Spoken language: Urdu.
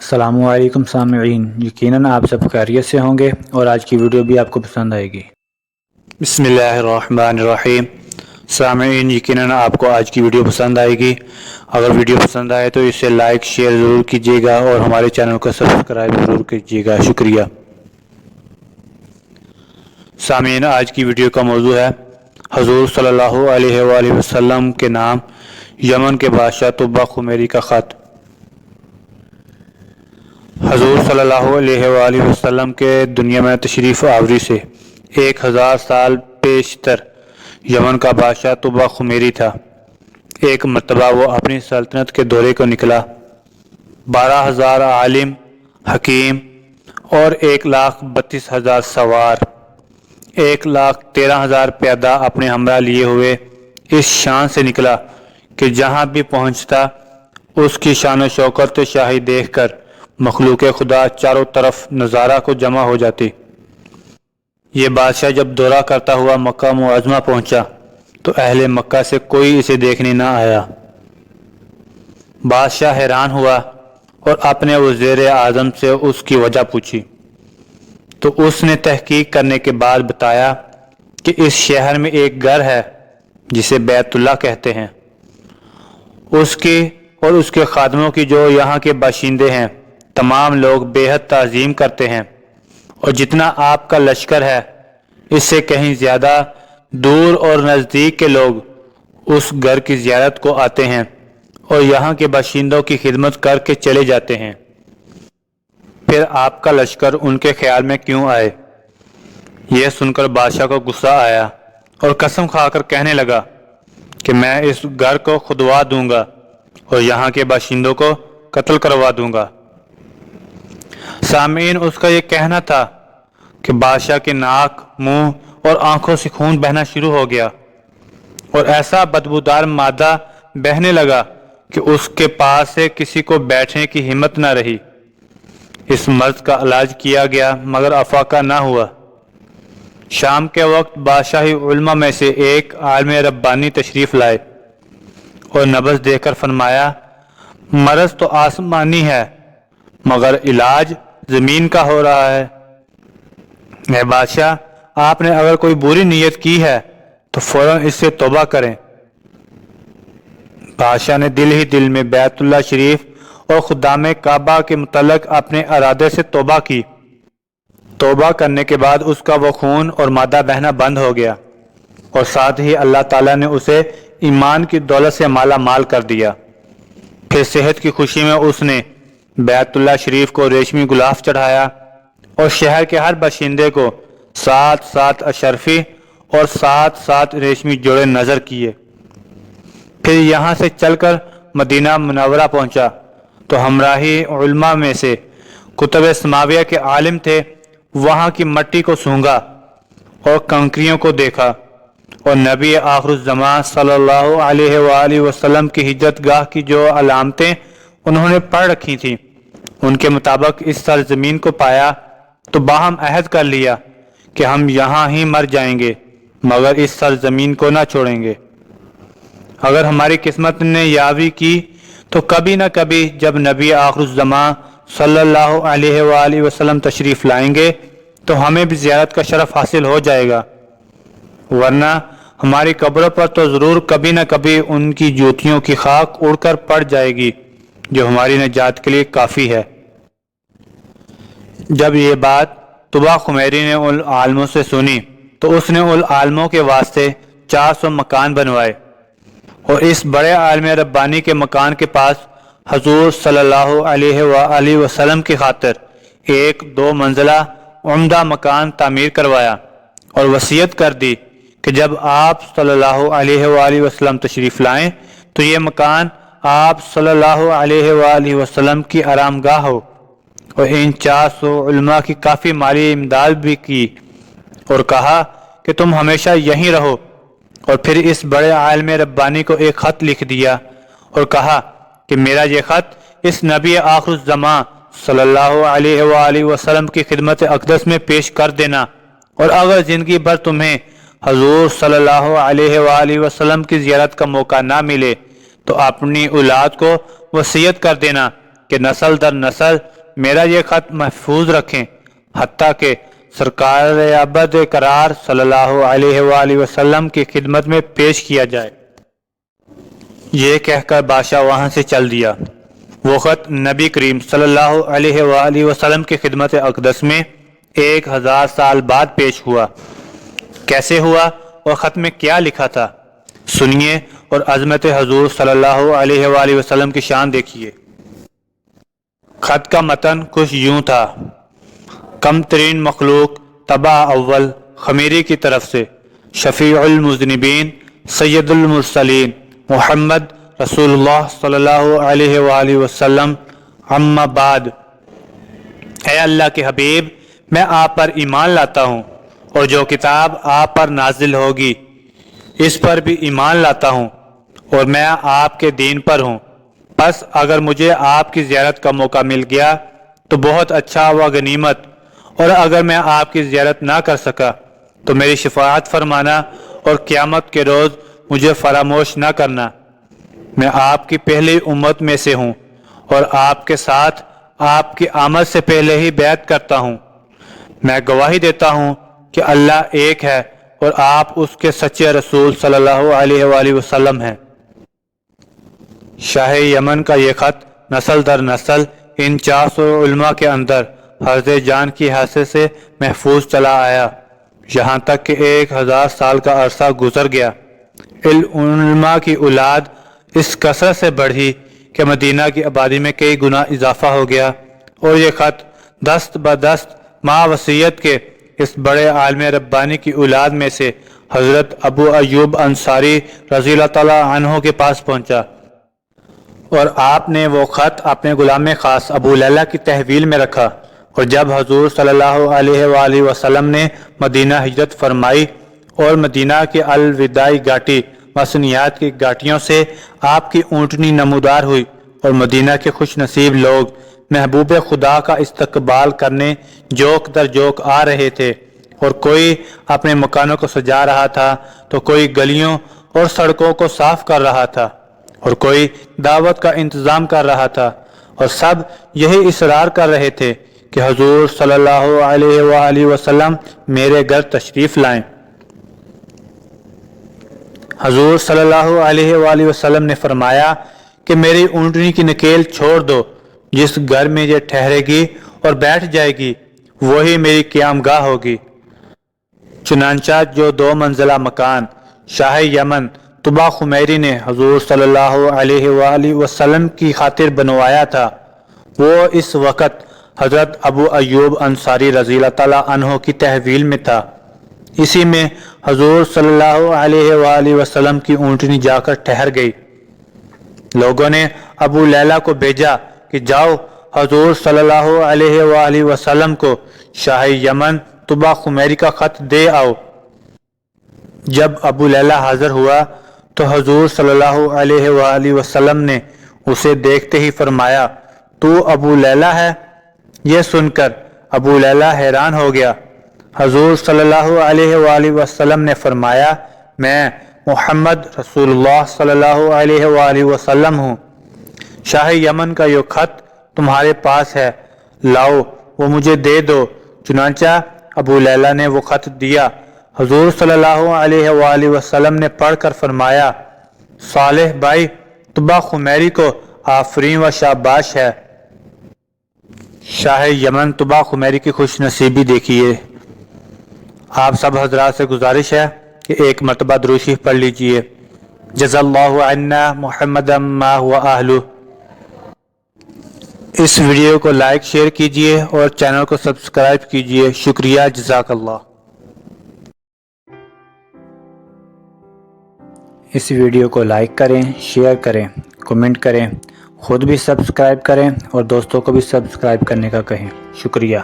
السلام علیکم سامعین، یقیناً آپ سب خیریت سے ہوں گے اور آج کی ویڈیو بھی آپ کو پسند آئے گی۔ بسم اللہ الرحمن الرحیم۔ سامعین، یقیناً آپ کو آج کی ویڈیو پسند آئے گی۔ اگر ویڈیو پسند آئے تو اسے لائک شیئر ضرور کیجیے گا اور ہمارے چینل کو سبسکرائب ضرور کیجیے گا، شکریہ۔ سامعین، آج کی ویڈیو کا موضوع ہے حضور صلی اللہ علیہ وآلہ وسلم کے نام یمن کے بادشاہ طبع خمیری کا خط۔ حضور صلی اللہ علیہ وآلہ وسلم کے دنیا میں تشریف آوری سے 1000 سال پیشتر یمن کا بادشاہ طبع خمیری تھا۔ ایک مرتبہ وہ اپنی سلطنت کے دورے کو نکلا۔ 12,000 عالم، حکیم اور 1,32,000 سوار، 1,13,000 پیادہ اپنے ہمراہ لیے ہوئے اس شان سے نکلا کہ جہاں بھی پہنچتا اس کی شان و شوکت شاہی دیکھ کر مخلوق خدا چاروں طرف نظارہ کو جمع ہو جاتی۔ یہ بادشاہ جب دورہ کرتا ہوا مکہ معظمہ پہنچا تو اہل مکہ سے کوئی اسے دیکھنے نہ آیا۔ بادشاہ حیران ہوا اور اپنے وزیر اعظم سے اس کی وجہ پوچھی تو اس نے تحقیق کرنے کے بعد بتایا کہ اس شہر میں ایک گھر ہے جسے بیت اللہ کہتے ہیں۔ اس کی اور اس کے خادموں کی جو یہاں کے باشندے ہیں تمام لوگ بے حد تعظیم کرتے ہیں، اور جتنا آپ کا لشکر ہے اس سے کہیں زیادہ دور اور نزدیک کے لوگ اس گھر کی زیارت کو آتے ہیں اور یہاں کے باشندوں کی خدمت کر کے چلے جاتے ہیں۔ پھر آپ کا لشکر ان کے خیال میں کیوں آئے؟ یہ سن کر بادشاہ کو غصہ آیا اور قسم کھا کر کہنے لگا کہ میں اس گھر کو کھدوا دوں گا اور یہاں کے باشندوں کو قتل کروا دوں گا۔ سامعین، اس کا یہ کہنا تھا کہ بادشاہ کے ناک، منہ اور آنکھوں سے خون بہنا شروع ہو گیا اور ایسا بدبودار مادہ بہنے لگا کہ اس کے پاس سے کسی کو بیٹھنے کی ہمت نہ رہی۔ اس مرض کا علاج کیا گیا مگر افاقہ نہ ہوا۔ شام کے وقت بادشاہی علماء میں سے ایک عالم ربانی تشریف لائے اور نبض دے کر فرمایا، مرض تو آسمانی ہے مگر علاج زمین کا ہو رہا ہے۔ اے بادشاہ، آپ نے اگر کوئی بری نیت کی ہے تو فوراً اس سے توبہ کریں۔ بادشاہ نے دل ہی دل میں بیت اللہ شریف اور خدام کعبہ کے متعلق اپنے ارادے سے توبہ کی۔ توبہ کرنے کے بعد اس کا وہ خون اور مادہ بہنا بند ہو گیا اور ساتھ ہی اللہ تعالیٰ نے اسے ایمان کی دولت سے مالا مال کر دیا۔ پھر صحت کی خوشی میں اس نے بیت اللہ شریف کو ریشمی غلاف چڑھایا اور شہر کے ہر باشندے کو 7 اشرفی اور 7 ریشمی جوڑے نظر کیے۔ پھر یہاں سے چل کر مدینہ منورہ پہنچا تو ہمراہی علماء میں سے کتب سماویہ کے عالم تھے، وہاں کی مٹی کو سونگھا اور کنکریوں کو دیکھا اور نبی آخر الزمان صلی اللہ علیہ وآلہ وسلم کی ہجرت گاہ کی جو علامتیں انہوں نے پڑھ رکھی تھیں ان کے مطابق اس سرزمین کو پایا تو باہم عہد کر لیا کہ ہم یہاں ہی مر جائیں گے مگر اس سرزمین کو نہ چھوڑیں گے۔ اگر ہماری قسمت نے یاوی کی تو کبھی نہ کبھی جب نبی آخر الزمان صلی اللہ علیہ وآلہ وسلم تشریف لائیں گے تو ہمیں بھی زیارت کا شرف حاصل ہو جائے گا، ورنہ ہماری قبروں پر تو ضرور کبھی نہ کبھی ان کی جوتیوں کی خاک اڑ کر پڑ جائے گی جو ہماری نجات کے لیے کافی ہے۔ جب یہ بات طبع خمیری نے ان عالموں سے سنی تو اس نے ان عالموں کے واسطے 400 مکان بنوائے اور اس بڑے عالم ربانی کے مکان کے پاس حضور صلی اللہ علیہ وآلہ وسلم کی خاطر 1-2 منزلہ عمدہ مکان تعمیر کروایا اور وصیت کر دی کہ جب آپ صلی اللہ علیہ وآلہ وسلم تشریف لائیں تو یہ مکان آپ صلی اللہ علیہ وآلہ وسلم کی آرام گاہ ہو، اور ان 400 علماء کی کافی مالی امداد بھی کی اور کہا کہ تم ہمیشہ یہیں رہو، اور پھر اس بڑے عالم ربانی کو ایک خط لکھ دیا اور کہا کہ میرا یہ خط اس نبی آخر الزمان صلی اللہ علیہ وآلہ وسلم کی خدمت اقدس میں پیش کر دینا، اور اگر زندگی بھر تمہیں حضور صلی اللہ علیہ وآلہ وسلم کی زیارت کا موقع نہ ملے تو اپنی اولاد کو وصیت کر دینا کہ نسل در نسل میرا یہ خط محفوظ رکھیں، حتیٰ کہ سرکار ابد قرار صلی اللہ علیہ وآلہ وسلم کی خدمت میں پیش کیا جائے۔ یہ کہہ کر بادشاہ وہاں سے چل دیا۔ وہ خط نبی کریم صلی اللہ علیہ وآلہ وسلم کی خدمت اقدس میں 1000 سال بعد پیش ہوا۔ کیسے ہوا اور خط میں کیا لکھا تھا؟ سنیے اور عظمت حضور صلی اللہ علیہ وآلہ وسلم کی شان دیکھیے۔ خط کا متن کچھ یوں تھا: کم ترین مخلوق طبع اول خمیری کی طرف سے، شفیع المذنبین سید المرسلین محمد رسول اللہ صلی اللہ علیہ وآلہ وسلم، اما بعد۔ اے اللہ کے حبیب، میں آپ پر ایمان لاتا ہوں اور جو کتاب آپ پر نازل ہوگی اس پر بھی ایمان لاتا ہوں، اور میں آپ کے دین پر ہوں۔ پس اگر مجھے آپ کی زیارت کا موقع مل گیا تو بہت اچھا و غنیمت، اور اگر میں آپ کی زیارت نہ کر سکا تو میری شفاعت فرمانا اور قیامت کے روز مجھے فراموش نہ کرنا۔ میں آپ کی پہلی امت میں سے ہوں اور آپ کے ساتھ آپ کی آمد سے پہلے ہی بیعت کرتا ہوں۔ میں گواہی دیتا ہوں کہ اللہ ایک ہے اور آپ اس کے سچے رسول صلی اللہ علیہ وآلہ وسلم ہیں۔ شاہ یمن کا یہ خط نسل در نسل ان 400 علماء کے اندر حرز جان کی حیثیت سے محفوظ چلا آیا، یہاں تک کہ 1000 سال کا عرصہ گزر گیا۔ علماء کی اولاد اس کثرت سے بڑھی کہ مدینہ کی آبادی میں کئی گنا اضافہ ہو گیا، اور یہ خط دست بدست مع وصیت کے اس بڑے عالم ربانی کی اولاد میں سے حضرت ابو ایوب انصاری رضی اللہ تعالیٰ عنہ کے پاس پہنچا، اور آپ نے وہ خط اپنے غلام خاص ابو لیلہ کی تحویل میں رکھا۔ اور جب حضور صلی اللہ علیہ وآلہ وسلم نے مدینہ ہجرت فرمائی اور مدینہ کی الوداعی گھاٹی مصنیات کی گھاٹیوں سے آپ کی اونٹنی نمودار ہوئی، اور مدینہ کے خوش نصیب لوگ محبوب خدا کا استقبال کرنے جوک در جوک آ رہے تھے، اور کوئی اپنے مکانوں کو سجا رہا تھا تو کوئی گلیوں اور سڑکوں کو صاف کر رہا تھا، اور کوئی دعوت کا انتظام کر رہا تھا، اور سب یہی اصرار کر رہے تھے کہ حضور صلی اللہ علیہ وآلہ وسلم میرے گھر تشریف لائیں۔ حضور صلی اللہ علیہ وآلہ وسلم نے فرمایا کہ میری اونٹنی کی نکیل چھوڑ دو، جس گھر میں یہ ٹھہرے گی اور بیٹھ جائے گی وہی میری قیام گاہ ہوگی۔ چنانچہ جو 2 منزلہ مکان شاہ یمن طبع خمیری نے حضور صلی اللہ علیہ وآلہ وسلم کی خاطر بنوایا تھا، وہ اس وقت حضرت ابو ایوب انصاری رضی اللہ تعالیٰ عنہ کی تحویل میں تھا۔ اسی میں حضور صلی اللہ علیہ وآلہ وسلم کی اونٹنی جا کر ٹھہر گئی۔ لوگوں نے ابو لیلہ کو بھیجا کہ جاؤ حضور صلی اللہ علیہ وآلہ وسلم کو شاہ یمن طبع خمیری کا خط دے آؤ۔ جب ابو لیلہ حاضر ہوا تو حضور صلی اللہ علیہ وآلہ وسلم نے اسے دیکھتے ہی فرمایا، تو ابو لیلہ ہے؟ یہ سن کر ابو لیلہ حیران ہو گیا۔ حضور صلی اللہ علیہ وآلہ وسلم نے فرمایا، میں محمد رسول اللہ صلی اللہ علیہ وآلہ وسلم ہوں، شاہ یمن کا یہ خط تمہارے پاس ہے، لاؤ وہ مجھے دے دو۔ چنانچہ ابو لیلہ نے وہ خط دیا۔ حضور صلی اللہ علیہ وآلہ وسلم نے پڑھ کر فرمایا، صالح بھائی طبع خمیری کو آفرین و شاباش ہے۔ شاہ یمن طبع خمیری کی خوش نصیبی دیکھیے۔ آپ سب حضرات سے گزارش ہے کہ ایک مرتبہ درود شریف پڑھ لیجئے۔ جزا اللہ عنا محمد ما هو اہلہ۔ اس ویڈیو کو لائک شیئر کیجئے اور چینل کو سبسکرائب کیجئے۔ شکریہ، جزاک اللہ۔ اس ویڈیو کو لائک کریں، شیئر کریں، کمنٹ کریں، خود بھی سبسکرائب کریں اور دوستوں کو بھی سبسکرائب کرنے کا کہیں۔ شکریہ۔